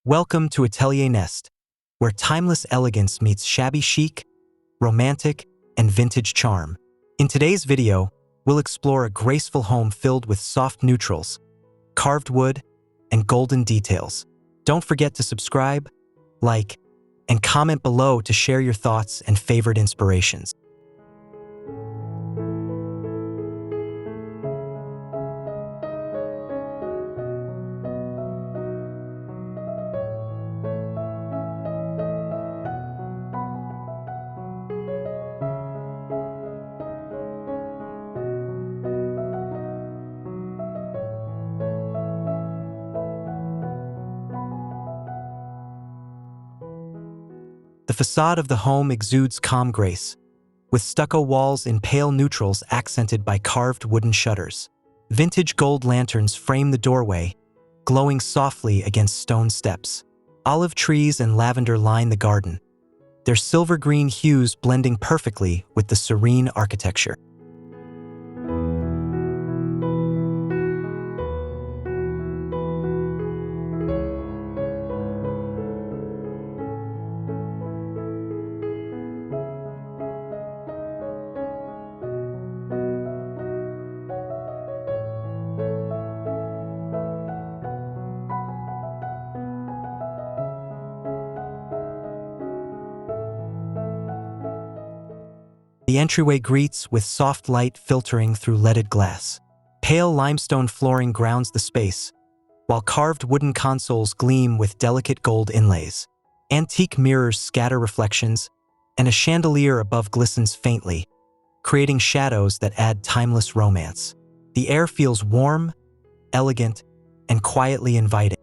Welcome to Atelier Nest, where timeless elegance meets shabby chic, romantic, and vintage charm. In today's video, we'll explore a graceful home filled with soft neutrals, carved wood, and golden details. Don't forget to subscribe, like, and comment below to share your thoughts and favorite inspirations. The facade of the home exudes calm grace, with stucco walls in pale neutrals accented by carved wooden shutters. Vintage gold lanterns frame the doorway, glowing softly against stone steps. Olive trees and lavender line the garden, their silver-green hues blending perfectly with the serene architecture. The entryway greets with soft light filtering through leaded glass. Pale limestone flooring grounds the space, while carved wooden consoles gleam with delicate gold inlays. Antique mirrors scatter reflections, and a chandelier above glistens faintly, creating shadows that add timeless romance. The air feels warm, elegant, and quietly inviting.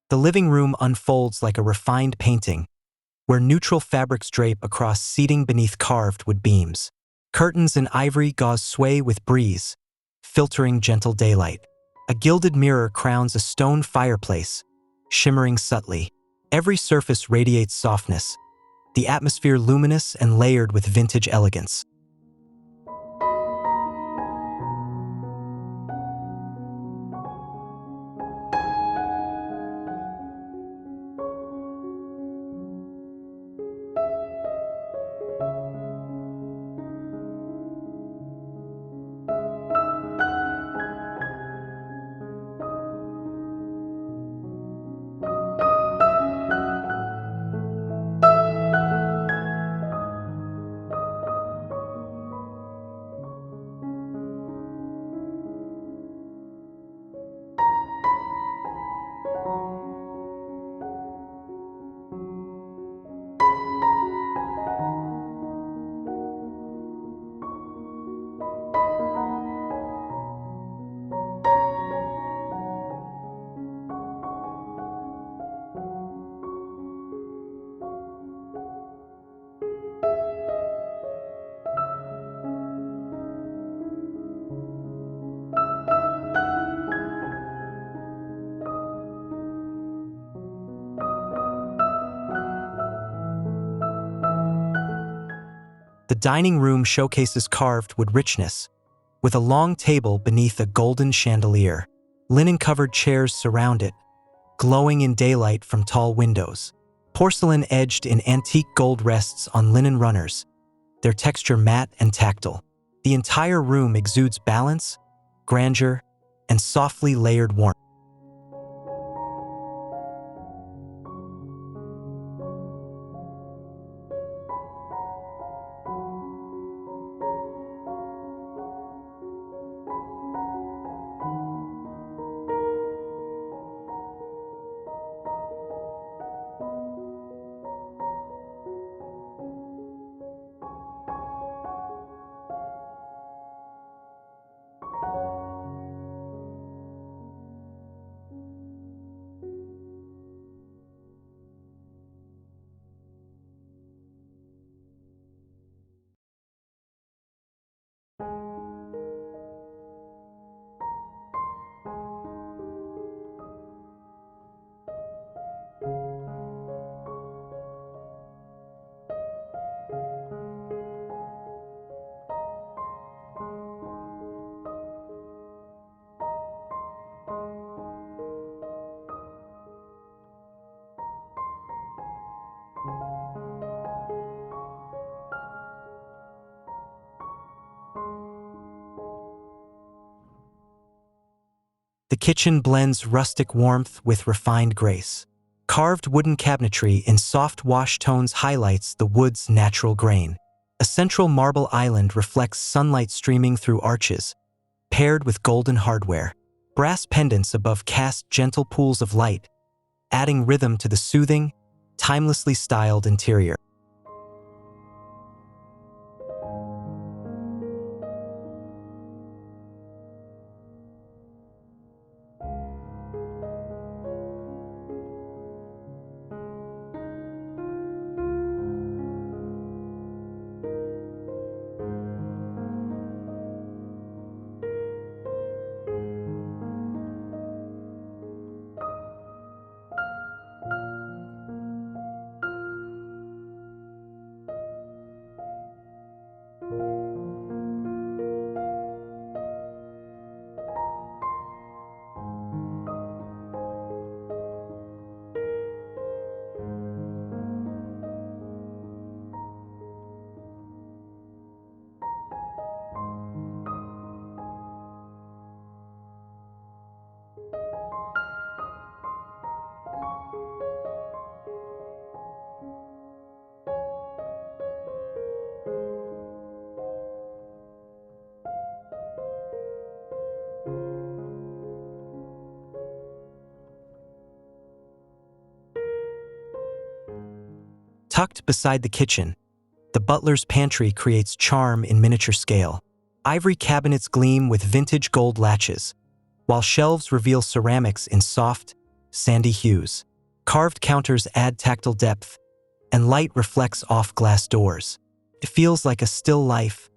The living room unfolds like a refined painting, where neutral fabrics drape across seating beneath carved wood beams. Curtains in ivory gauze sway with breeze, filtering gentle daylight. A gilded mirror crowns a stone fireplace, shimmering subtly. Every surface radiates softness, the atmosphere luminous and layered with vintage elegance. The dining room showcases carved wood richness, with a long table beneath a golden chandelier. Linen-covered chairs surround it, glowing in daylight from tall windows. Porcelain edged in antique gold rests on linen runners, their texture matte and tactile. The entire room exudes balance, grandeur, and softly layered warmth. The kitchen blends rustic warmth with refined grace. Carved wooden cabinetry in soft wash tones highlights the wood's natural grain. A central marble island reflects sunlight streaming through arches, paired with golden hardware. Brass pendants above cast gentle pools of light, adding rhythm to the soothing, timelessly styled interior. Tucked beside the kitchen, the butler's pantry creates charm in miniature scale. Ivory cabinets gleam with vintage gold latches, while shelves reveal ceramics in soft, sandy hues. Carved counters add tactile depth, and light reflects off glass doors. It feels like a still life,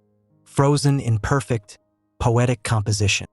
frozen in perfect, poetic composition.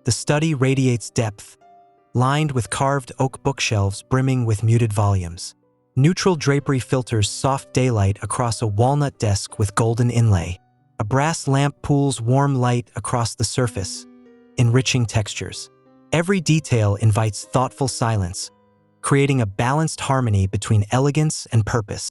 The study radiates depth, lined with carved oak bookshelves brimming with muted volumes. Neutral drapery filters soft daylight across a walnut desk with golden inlay. A brass lamp pools warm light across the surface, enriching textures. Every detail invites thoughtful silence, creating a balanced harmony between elegance and purpose.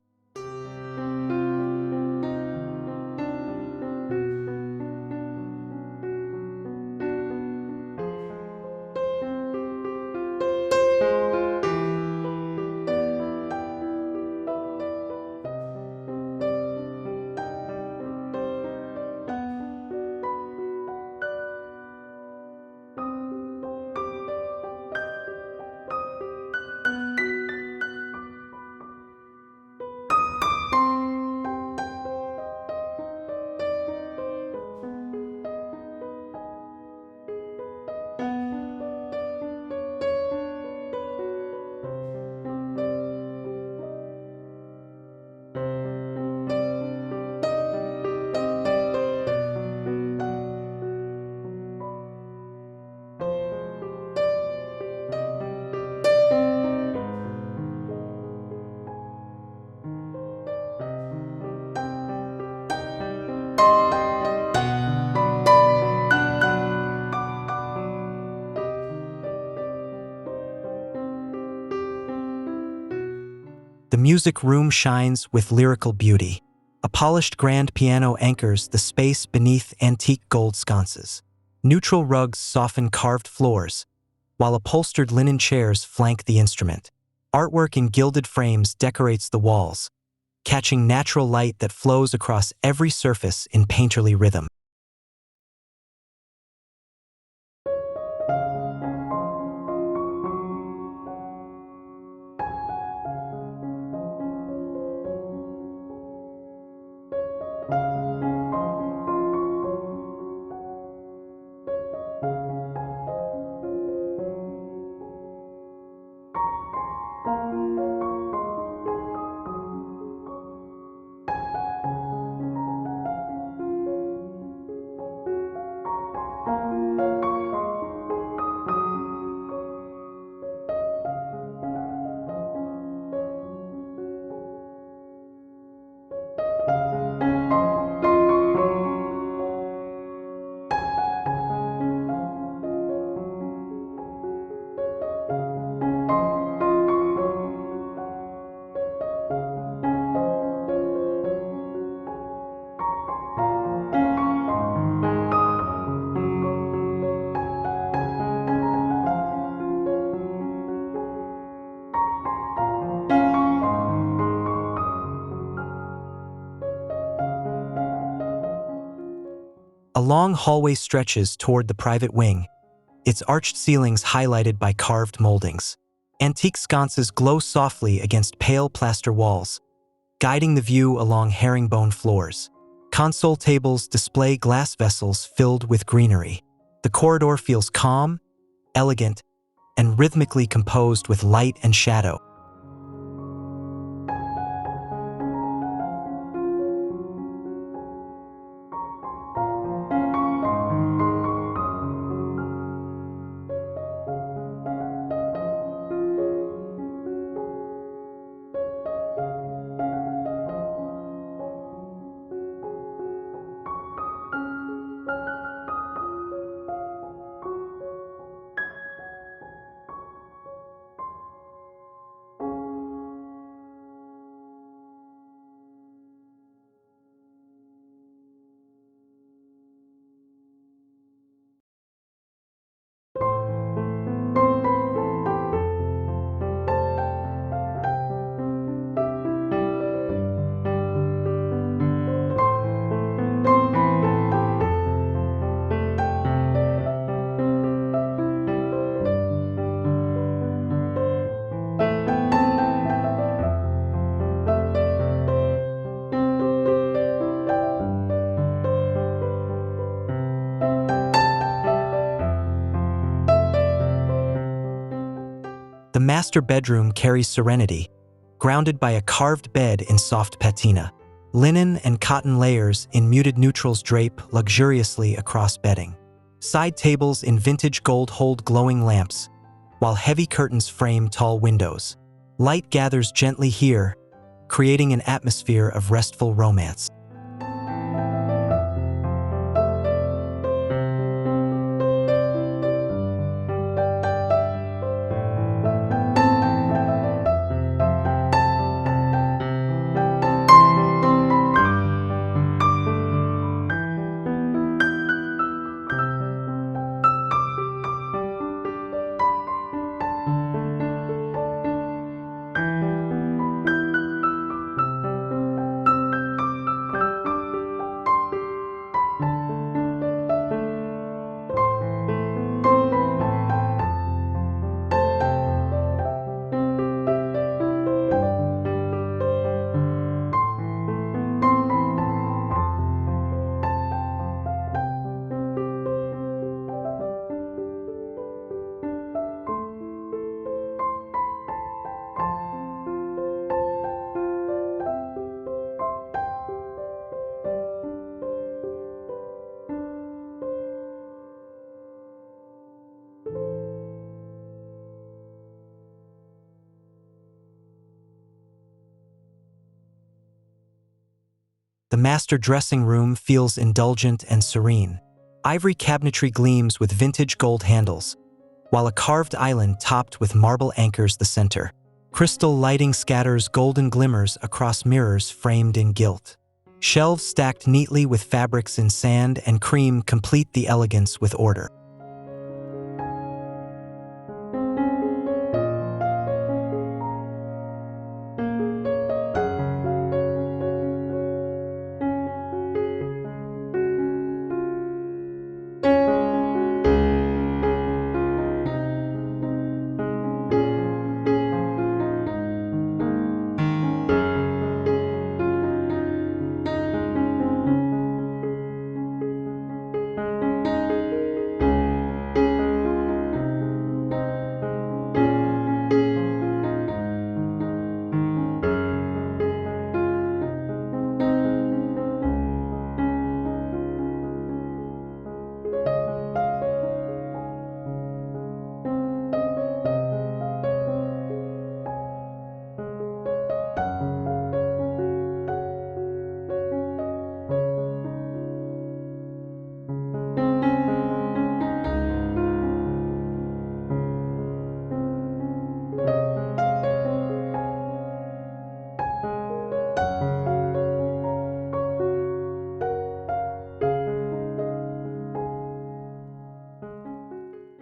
music room shines with lyrical beauty. A polished grand piano anchors the space beneath antique gold sconces. Neutral rugs soften carved floors, while upholstered linen chairs flank the instrument. Artwork in gilded frames decorates the walls, catching natural light that flows across every surface in painterly rhythm. A long hallway stretches toward the private wing, its arched ceilings highlighted by carved moldings. Antique sconces glow softly against pale plaster walls, guiding the view along herringbone floors. Console tables display glass vessels filled with greenery. The corridor feels calm, elegant, and rhythmically composed with light and shadow. The master bedroom carries serenity, grounded by a carved bed in soft patina. Linen and cotton layers in muted neutrals drape luxuriously across bedding. Side tables in vintage gold hold glowing lamps, while heavy curtains frame tall windows. Light gathers gently here, creating an atmosphere of restful romance. The master dressing room feels indulgent and serene. Ivory cabinetry gleams with vintage gold handles, while a carved island topped with marble anchors the center. Crystal lighting scatters golden glimmers across mirrors framed in gilt. Shelves stacked neatly with fabrics in sand and cream complete the elegance with order.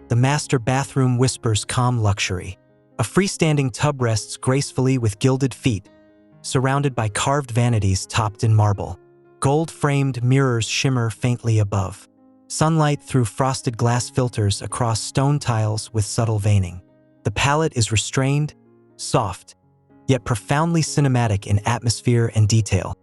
The master bathroom whispers calm luxury. A freestanding tub rests gracefully with gilded feet, surrounded by carved vanities topped in marble. Gold-framed mirrors shimmer faintly above. Sunlight through frosted glass filters across stone tiles with subtle veining. The palette is restrained, soft, yet profoundly cinematic in atmosphere and detail.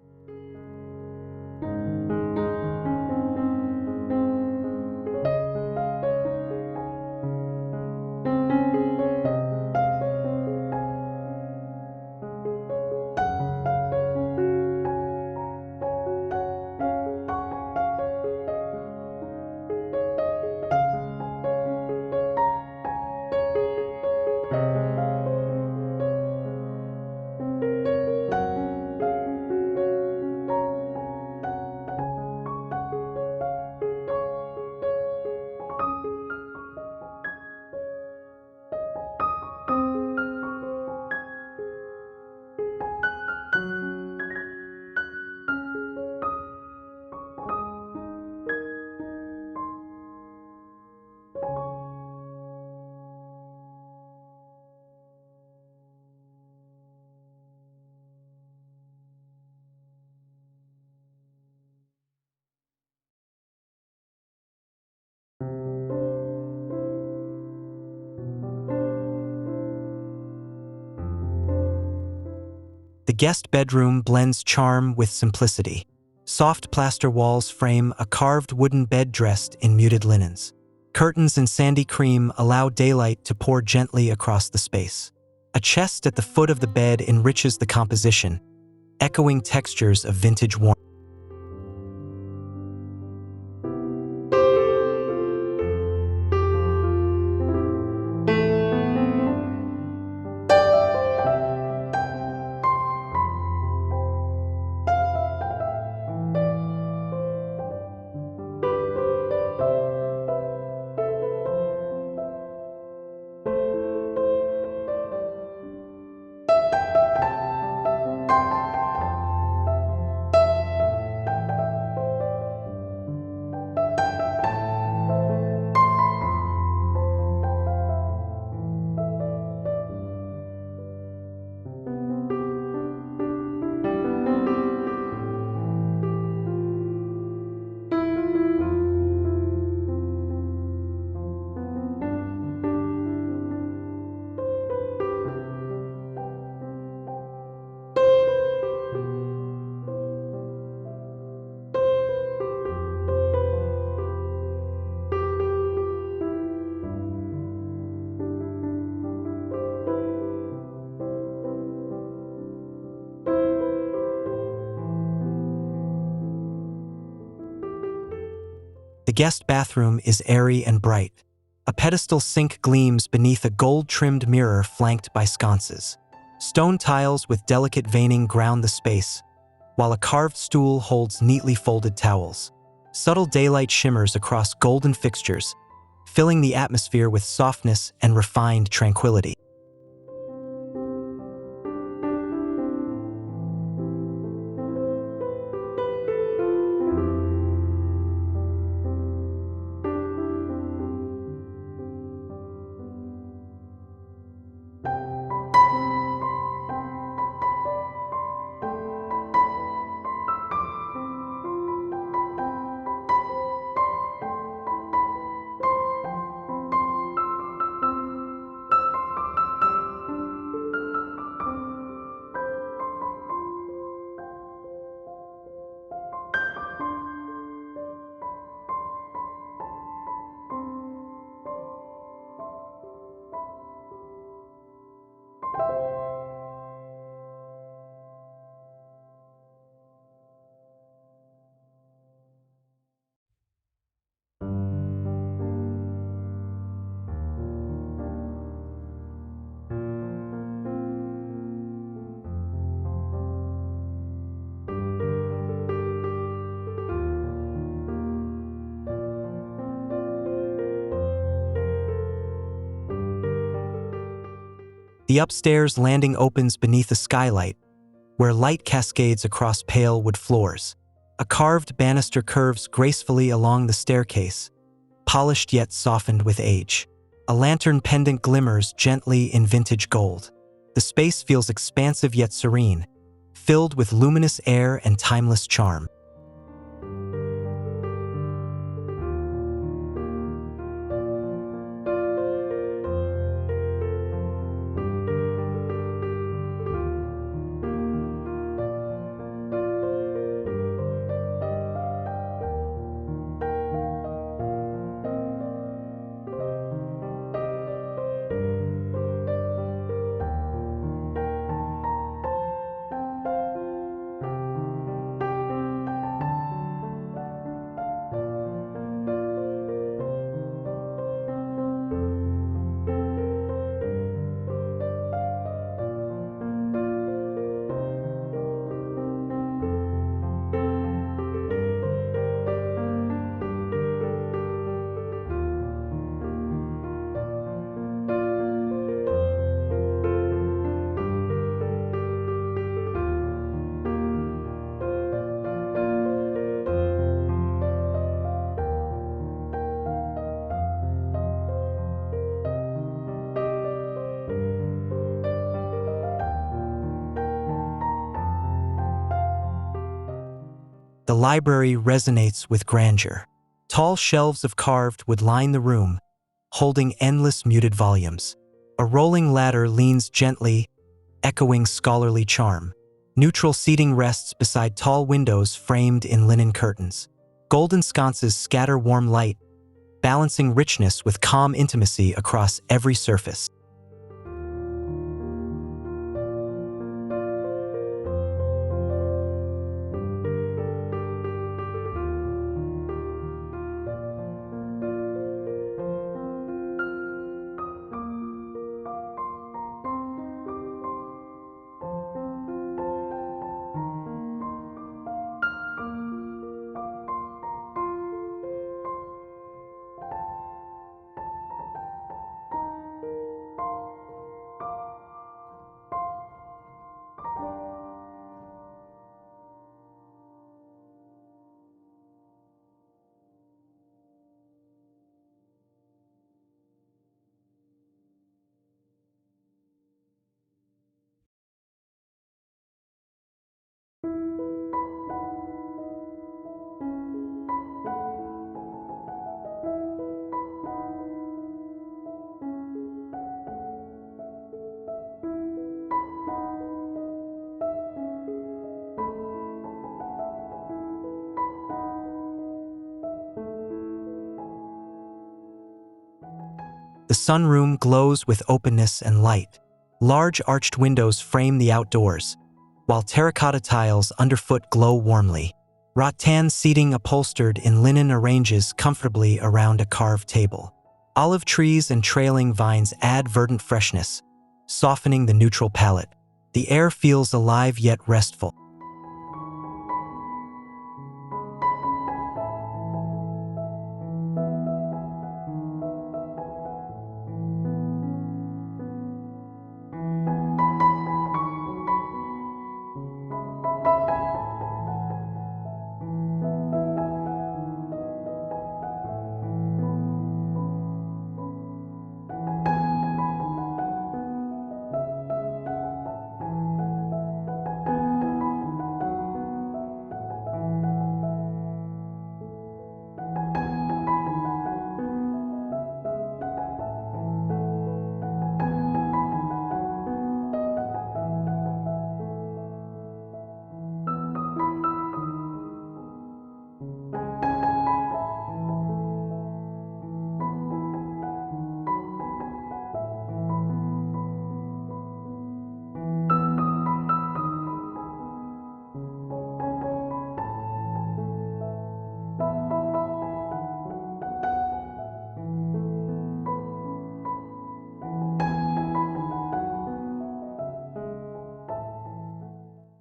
The guest bedroom blends charm with simplicity. Soft plaster walls frame a carved wooden bed dressed in muted linens. Curtains in sandy cream allow daylight to pour gently across the space. A chest at the foot of the bed enriches the composition, echoing textures of vintage warmth. The guest bathroom is airy and bright. A pedestal sink gleams beneath a gold-trimmed mirror flanked by sconces. Stone tiles with delicate veining ground the space, while a carved stool holds neatly folded towels. Subtle daylight shimmers across golden fixtures, filling the atmosphere with softness and refined tranquility. The upstairs landing opens beneath a skylight, where light cascades across pale wood floors. A carved banister curves gracefully along the staircase, polished yet softened with age. A lantern pendant glimmers gently in vintage gold. The space feels expansive yet serene, filled with luminous air and timeless charm. The library resonates with grandeur. Tall shelves of carved wood line the room, holding endless muted volumes. A rolling ladder leans gently, echoing scholarly charm. Neutral seating rests beside tall windows framed in linen curtains. Golden sconces scatter warm light, balancing richness with calm intimacy across every surface. The sunroom glows with openness and light. Large arched windows frame the outdoors, while terracotta tiles underfoot glow warmly. Rattan seating upholstered in linen arranges comfortably around a carved table. Olive trees and trailing vines add verdant freshness, softening the neutral palette. The air feels alive yet restful.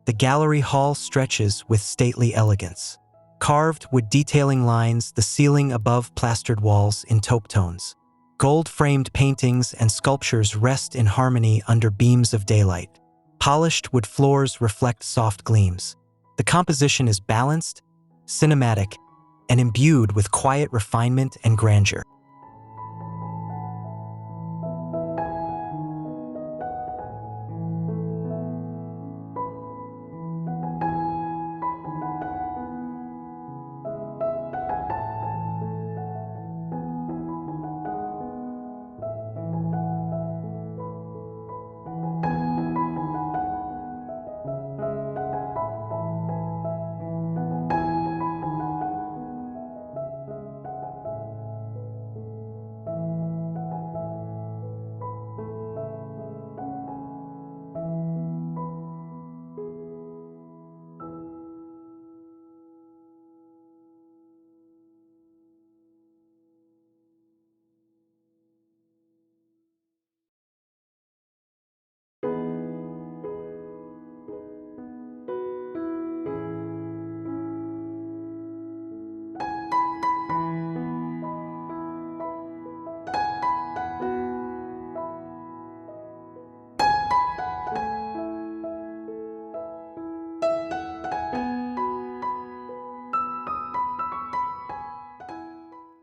The gallery hall stretches with stately elegance. Carved with detailing lines, the ceiling above plastered walls in taupe tones. Gold-framed paintings and sculptures rest in harmony under beams of daylight. Polished wood floors reflect soft gleams. The composition is balanced, cinematic, and imbued with quiet refinement and grandeur.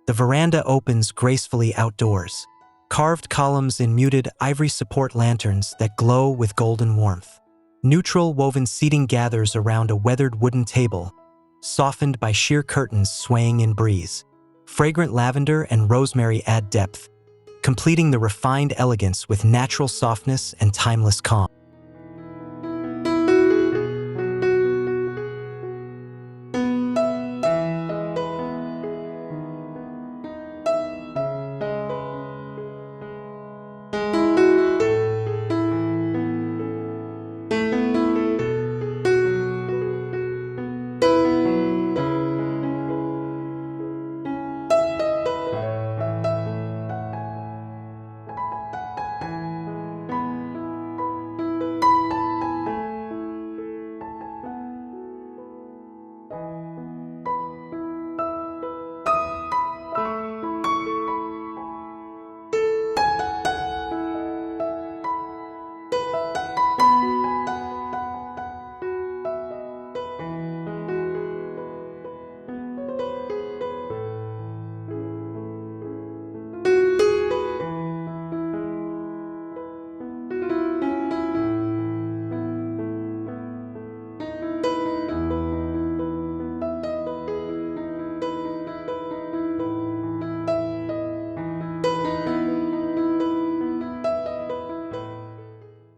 The veranda opens gracefully outdoors. Carved columns in muted ivory support lanterns that glow with golden warmth. Neutral woven seating gathers around a weathered wooden table, softened by sheer curtains swaying in breeze. Fragrant lavender and rosemary add depth, completing the refined elegance with natural softness and timeless calm.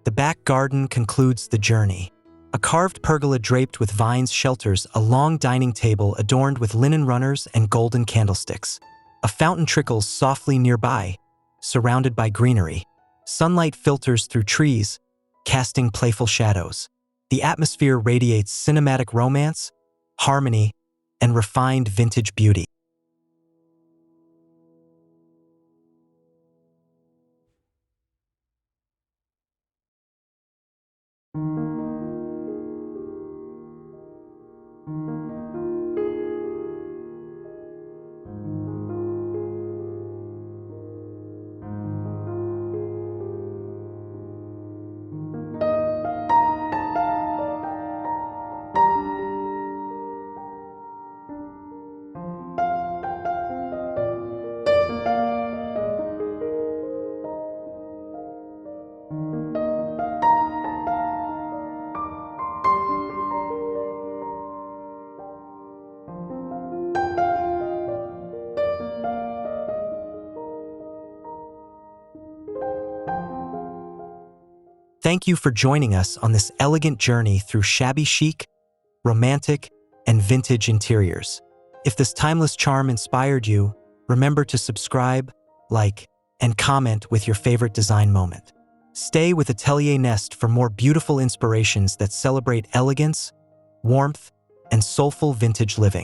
The back garden concludes the journey. A carved pergola draped with vines shelters a long dining table adorned with linen runners and golden candlesticks. A fountain trickles softly nearby, surrounded by greenery. Sunlight filters through trees, casting playful shadows. The atmosphere radiates cinematic romance, harmony, and refined vintage beauty. Thank you for joining us on this elegant journey through shabby chic, romantic, and vintage interiors. If this timeless charm inspired you, remember to subscribe, like, and comment with your favorite design moment. Stay with Atelier Nest for more beautiful inspirations that celebrate elegance, warmth, and soulful vintage living.